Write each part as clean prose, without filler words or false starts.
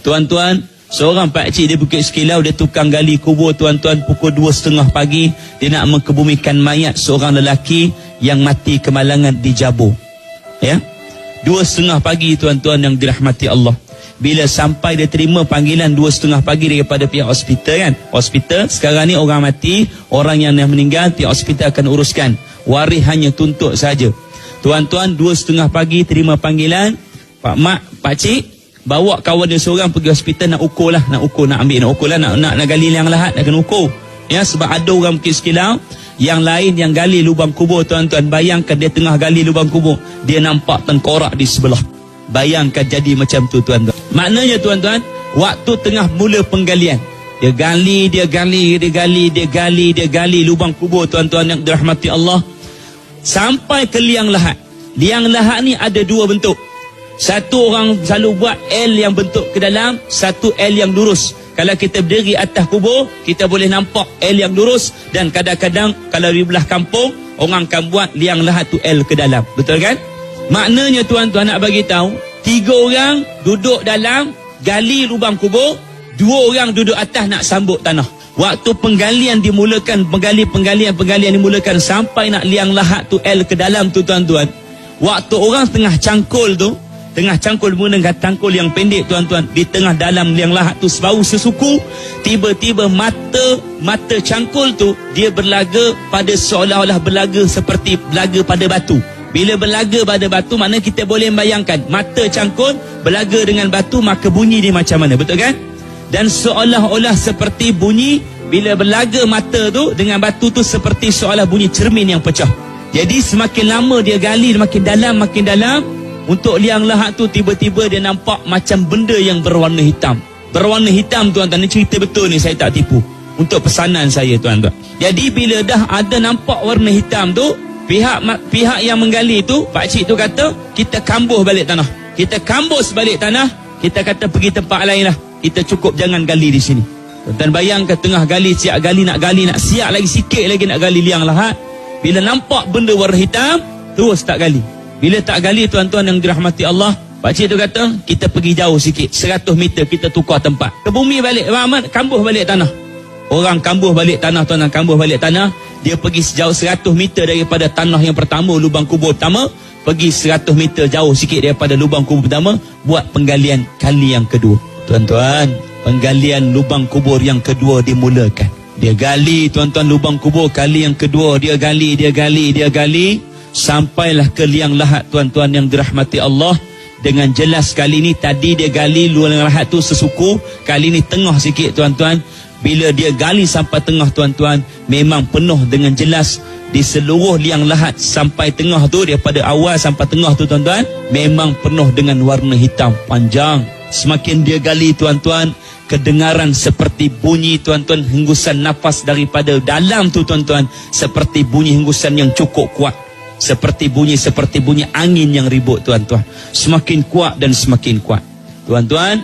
Tuan-tuan, seorang pakcik di Bukit Sekilau, dia tukang gali kubur tuan-tuan. Pukul 2:30 pagi dia nak mengebumikan mayat seorang lelaki yang mati kemalangan di Jabur. Ya, 2:30 pagi tuan-tuan yang dirahmati Allah. Bila sampai dia terima panggilan 2:30 pagi daripada pihak hospital kan. Hospital sekarang ni orang mati, orang yang meninggal pihak hospital akan uruskan. Waris hanya tuntut saja. Tuan-tuan, 2:30 pagi terima panggilan. Pak mak, pak cik bawa kawan dia seorang pergi hospital nak ukur, nak gali liang lahat, nak kena ukur. Ya, sebab ada orang Bukit Sekilau yang lain yang gali lubang kubur tuan-tuan. Bayangkan dia tengah gali lubang kubur, dia nampak tengkorak di sebelah. Bayangkan jadi macam tu tuan-tuan. Maknanya tuan-tuan, waktu tengah mula penggalian, dia gali lubang kubur tuan-tuan yang dirahmati Allah, sampai ke liang lahat. Liang lahat ni ada dua bentuk. Satu orang selalu buat L yang bentuk ke dalam, satu L yang lurus. Kalau kita berdiri atas kubur, kita boleh nampak L yang lurus. Dan kadang-kadang kalau di belah kampung, orang akan buat liang lahat tu L ke dalam. Betul kan? Maknanya tuan-tuan nak bagi tahu, 3 orang duduk dalam gali lubang kubur, 2 orang duduk atas nak sambut tanah. Waktu penggalian dimulakan, penggalian dimulakan sampai nak liang lahat tu L ke dalam tu tuan-tuan. Waktu orang tengah cangkul menggunakan cangkul yang pendek tuan-tuan, di tengah dalam liang lahat tu sebau sesuku, tiba-tiba mata cangkul tu dia berlaga pada seolah-olah berlaga seperti berlaga pada batu. Bila berlaga pada batu, maknanya kita boleh bayangkan mata cangkul berlaga dengan batu, maka bunyi dia macam mana, betul kan? Dan seolah-olah seperti bunyi bila berlaga mata tu dengan batu tu, seperti seolah bunyi cermin yang pecah. Jadi semakin lama dia gali, makin dalam untuk liang lahat tu, tiba-tiba dia nampak macam benda yang berwarna hitam. Berwarna hitam tuan-tuan, ni cerita betul ni, saya tak tipu. Untuk pesanan saya tuan-tuan. Jadi bila dah ada nampak warna hitam tu, pihak yang menggali tu, pakcik tu kata, kita kambuh balik tanah. Kita kambus balik tanah, kita kata pergi tempat lain lah. Kita cukup jangan gali di sini. Tuan-tuan bayangkan tengah gali, siap gali, nak siap lagi sikit lagi nak gali liang lahat. Bila nampak benda warna hitam, terus tak gali. Bila tak gali tuan-tuan yang dirahmati Allah, pakcik tu kata, kita pergi jauh sikit, 100 meter kita tukar tempat. Ke bumi balik, kambuh balik tanah. Orang kambuh balik tanah tuan-tuan, kambuh balik tanah. Dia pergi sejauh 100 meter daripada tanah yang pertama, lubang kubur pertama, pergi 100 meter jauh sikit daripada lubang kubur pertama, buat penggalian kali yang kedua. Tuan-tuan, penggalian lubang kubur yang kedua dimulakan. Dia gali tuan-tuan lubang kubur kali yang kedua, dia gali, sampailah ke liang lahat tuan-tuan yang dirahmati Allah. Dengan jelas kali ni, tadi dia gali liang lahat tu sesuku, kali ni tengah sikit tuan-tuan. Bila dia gali sampai tengah tuan-tuan, memang penuh dengan jelas di seluruh liang lahat sampai tengah tu, daripada awal sampai tengah tu tuan-tuan, memang penuh dengan warna hitam panjang. Semakin dia gali tuan-tuan, kedengaran seperti bunyi tuan-tuan, hembusan nafas daripada dalam tu tuan-tuan, seperti bunyi hembusan yang cukup kuat, seperti bunyi angin yang ribut tuan-tuan. Semakin kuat dan semakin kuat tuan-tuan.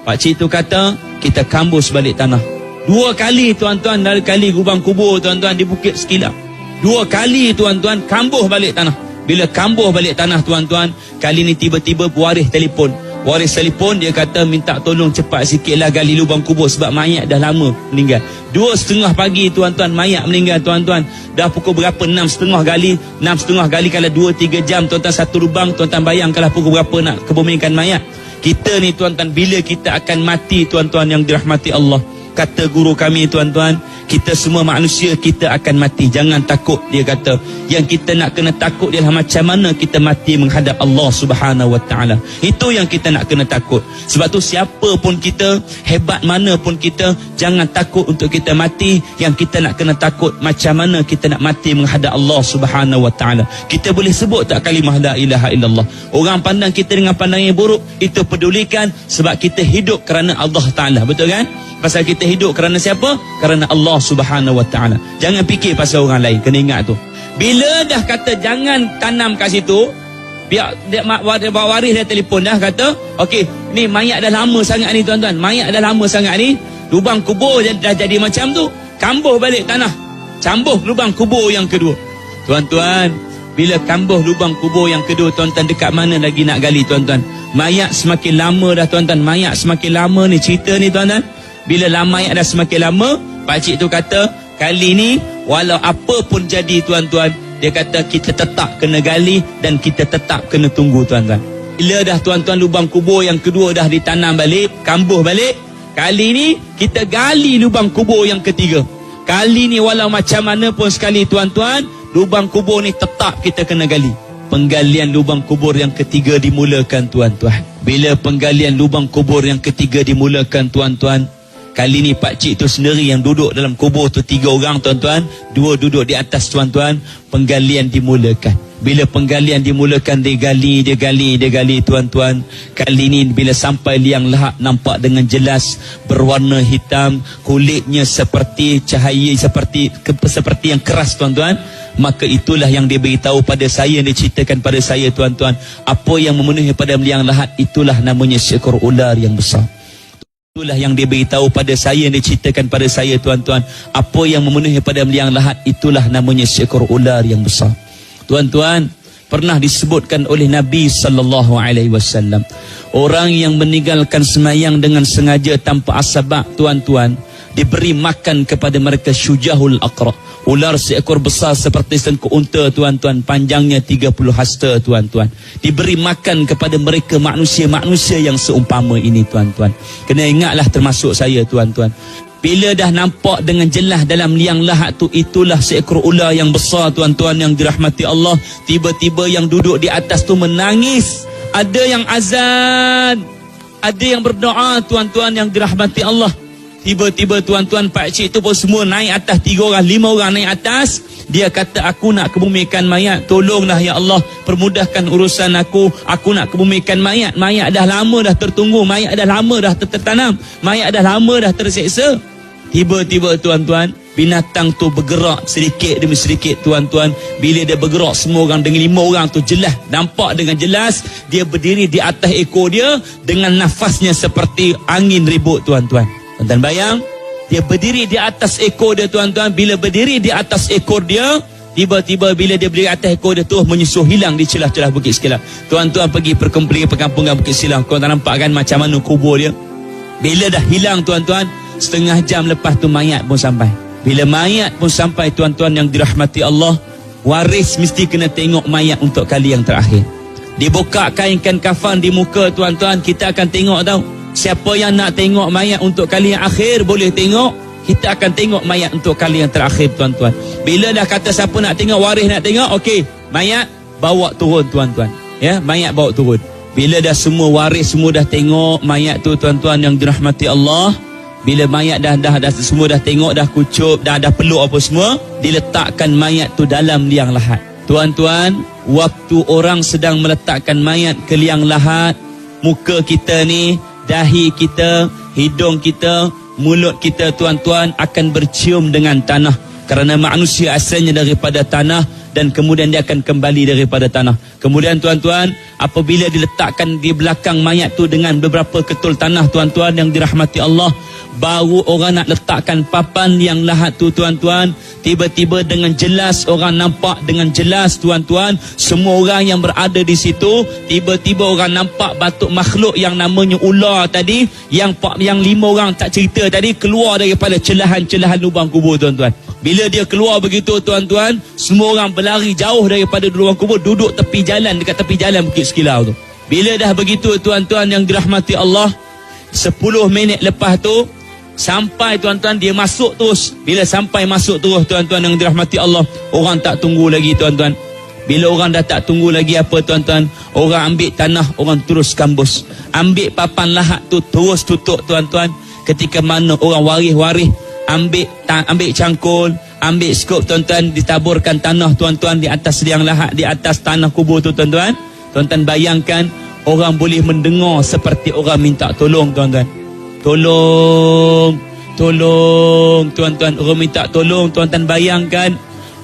Pakcik tu kata, kita kambus balik tanah. 2 kali tuan-tuan, dari kali lubang kubur tuan-tuan di Bukit Sekilau, 2 kali tuan-tuan kambuh balik tanah. Bila kambuh balik tanah tuan-tuan, kali ni tiba-tiba waris telefon, dia kata minta tolong cepat sikitlah gali lubang kubur, sebab mayat dah lama meninggal. 2:30 pagi tuan-tuan, mayat meninggal tuan-tuan. Dah pukul berapa? 6:30 gali. 6:30 gali kalau 2-3 jam tuan-tuan, satu lubang. Tuan-tuan bayangkanlah pukul berapa nak kebumikan mayat. Kita ni tuan-tuan, bila kita akan mati tuan-tuan yang dirahmati Allah, kata guru kami tuan-tuan, kita semua manusia, kita akan mati. Jangan takut, dia kata. Yang kita nak kena takut ialah macam mana kita mati menghadap Allah Subhanahu Wa Taala. Itu yang kita nak kena takut. Sebab tu siapa pun kita, hebat mana pun kita, jangan takut untuk kita mati. Yang kita nak kena takut, macam mana kita nak mati menghadap Allah Subhanahu Wa Taala. Kita boleh sebut tak kalimah la ilaha illallah? Orang pandang kita dengan pandangan yang buruk, itu pedulikan, sebab kita hidup kerana Allah Taala. Betul kan? Pasal kita hidup kerana siapa? Kerana Allah Subhanahu Wa Taala. Jangan fikir pasal orang lain. Kena ingat tu. Bila dah kata jangan tanam kat situ, pihak waris dia telefon dah kata, okey, ni mayat dah lama sangat ni tuan-tuan. Mayat dah lama sangat ni. Lubang kubur dah jadi macam tu. Kambuh balik tanah. Cambuh lubang kubur yang kedua. Tuan-tuan, Bila kambuh lubang kubur yang kedua, tuan-tuan, dekat mana lagi nak gali, tuan-tuan? Mayat semakin lama dah, tuan-tuan. Mayat semakin lama ni cerita ni, tuan-tuan. Bila mayat dah semakin lama, pakcik tu kata, kali ni walau apa pun jadi, tuan-tuan, dia kata kita tetap kena gali dan kita tetap kena tunggu, tuan-tuan. Bila dah, tuan-tuan, lubang kubur yang kedua dah ditanam balik, kambuh balik, kali ni kita gali lubang kubur yang ketiga. Kali ni walau macam mana pun sekali, tuan-tuan, lubang kubur ni tetap kita kena gali. Penggalian lubang kubur yang ketiga dimulakan, tuan-tuan. Bila penggalian lubang kubur yang ketiga dimulakan, tuan-tuan, kali ni pakcik tu sendiri yang duduk dalam kubur tu 3 orang, tuan-tuan. 2 duduk di atas, tuan-tuan. Penggalian dimulakan. Bila penggalian dimulakan, dia gali, tuan-tuan. Kali ni bila sampai liang lahat, nampak dengan jelas berwarna hitam, kulitnya seperti cahaya, seperti yang keras, tuan-tuan. Maka itulah yang dia beritahu pada saya, dia ceritakan pada saya, tuan-tuan, apa yang memenuhi pada liang lahat, itulah namanya seekor ular yang besar. Itulah yang dia beritahu pada saya, dia ceritakan pada saya, tuan-tuan, apa yang memenuhi pada liang lahat, itulah namanya seekor ular yang besar. Tuan-tuan, pernah disebutkan oleh Nabi SAW, orang yang meninggalkan semayang dengan sengaja tanpa asbab, tuan-tuan, diberi makan kepada mereka syujahul aqra, ular seekor besar seperti sengkuk unta, tuan-tuan, panjangnya 30 hasta, tuan-tuan. Diberi makan kepada mereka manusia-manusia yang seumpama ini, tuan-tuan. Kena ingatlah termasuk saya, tuan-tuan. Bila dah nampak dengan jelas dalam liang lahat tu, itulah seekor ular yang besar, tuan-tuan, yang dirahmati Allah. Tiba-tiba yang duduk di atas tu menangis. Ada yang azan, ada yang berdoa, tuan-tuan, yang dirahmati Allah. Tiba-tiba, tuan-tuan, pakcik tu pun semua naik atas, 3 orang, 5 orang naik atas. Dia kata, aku nak kebumikan mayat, tolonglah ya Allah, permudahkan urusan aku nak kebumikan mayat. Mayat dah lama dah tertunggu, mayat dah lama dah tertanam, mayat dah lama dah terseksa. Tiba-tiba, tuan-tuan, binatang tu bergerak sedikit demi sedikit, tuan-tuan. Bila dia bergerak, semua orang dengan 5 orang tu jelas, nampak dengan jelas, dia berdiri di atas ekor dia dengan nafasnya seperti angin ribut, tuan-tuan. Tuan-tuan bayang, dia berdiri di atas ekor dia, tuan-tuan. Bila berdiri di atas ekor dia, tiba-tiba bila dia berdiri atas ekor dia tu, menyusuh hilang di celah-celah Bukit Sekilang. Tuan-tuan pergi perkampungan Bukit Sekilang, kau tak nampak kan macam mana kubur dia? Bila dah hilang, tuan-tuan, setengah jam lepas tu mayat pun sampai. Bila mayat pun sampai, tuan-tuan yang dirahmati Allah, waris mesti kena tengok mayat untuk kali yang terakhir. Dibuka kainkan kafan di muka, tuan-tuan, kita akan tengok tau. Siapa yang nak tengok mayat untuk kali yang akhir, boleh tengok. Kita akan tengok mayat untuk kali yang terakhir, tuan-tuan. Bila dah kata siapa nak tengok, waris nak tengok, okey, mayat bawa turun, tuan-tuan. Ya, mayat bawa turun. Bila dah semua waris semua dah tengok mayat tu, tuan-tuan yang dirahmati Allah, bila mayat dah semua dah tengok, dah kucup, dah peluk apa semua, diletakkan mayat tu dalam liang lahat. Tuan-tuan, waktu orang sedang meletakkan mayat ke liang lahat, muka kita ni, dahi kita, hidung kita, mulut kita, tuan-tuan, akan bercium dengan tanah. Kerana manusia asalnya daripada tanah, dan kemudian dia akan kembali daripada tanah. Kemudian, tuan-tuan, apabila diletakkan di belakang mayat tu dengan beberapa ketul tanah, tuan-tuan yang dirahmati Allah, baru orang nak letakkan papan yang lahat tu, tuan-tuan. Tiba-tiba dengan jelas, orang nampak dengan jelas, tuan-tuan, semua orang yang berada di situ, tiba-tiba orang nampak batuk makhluk yang namanya ular tadi, yang 5 orang tak cerita tadi, keluar daripada celahan-celahan lubang kubur, tuan-tuan. Bila dia keluar begitu, tuan-tuan, semua orang berlari jauh daripada lubang kubur, duduk tepi jalan, dekat tepi jalan Bukit Sekilau tu. Bila dah begitu, tuan-tuan yang dirahmati Allah, 10 minit lepas tu sampai, tuan-tuan, dia masuk terus. Bila sampai masuk terus, tuan-tuan yang dirahmati Allah, orang tak tunggu lagi, tuan-tuan. Bila orang dah tak tunggu lagi apa, tuan-tuan, orang ambil tanah, orang terus kambus, ambil papan lahat tu, terus tutup, tuan-tuan. Ketika mana orang waris-waris ambil cangkul, ambil skop, tuan-tuan, ditaburkan tanah, tuan-tuan, di atas liang lahat, di atas tanah kubur tu, tuan-tuan. Tuan-tuan bayangkan, orang boleh mendengar seperti orang minta tolong, tuan-tuan. Tolong, tuan-tuan, orang minta tolong, tuan-tuan. Bayangkan,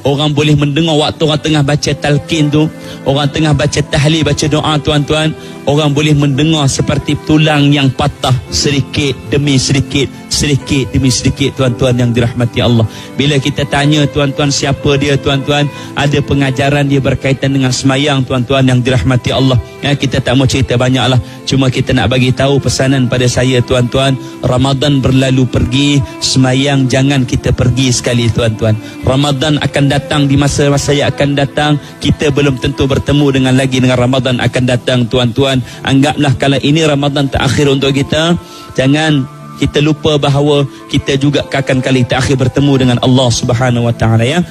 orang boleh mendengar waktu orang tengah baca talqin tu, orang tengah baca tahlil, baca doa, tuan-tuan, orang boleh mendengar seperti tulang yang patah sedikit demi sedikit, sedikit demi sedikit tuan-tuan yang dirahmati Allah. Bila kita tanya tuan-tuan siapa dia tuan-tuan, ada pengajaran dia berkaitan dengan semayang tuan-tuan yang dirahmati Allah. Kita tak mau cerita banyaklah, cuma kita nak bagi tahu pesanan pada saya tuan-tuan, Ramadan berlalu pergi, semayang jangan kita pergi sekali tuan-tuan. Ramadan akan datang di masa-masa yang akan datang, kita belum tentu bertemu dengan Ramadan akan datang tuan-tuan. Anggaplah kalau ini Ramadan terakhir untuk kita, jangan kita lupa bahawa kita juga akan kali terakhir bertemu dengan Allah Subhanahu Wa Taala ya.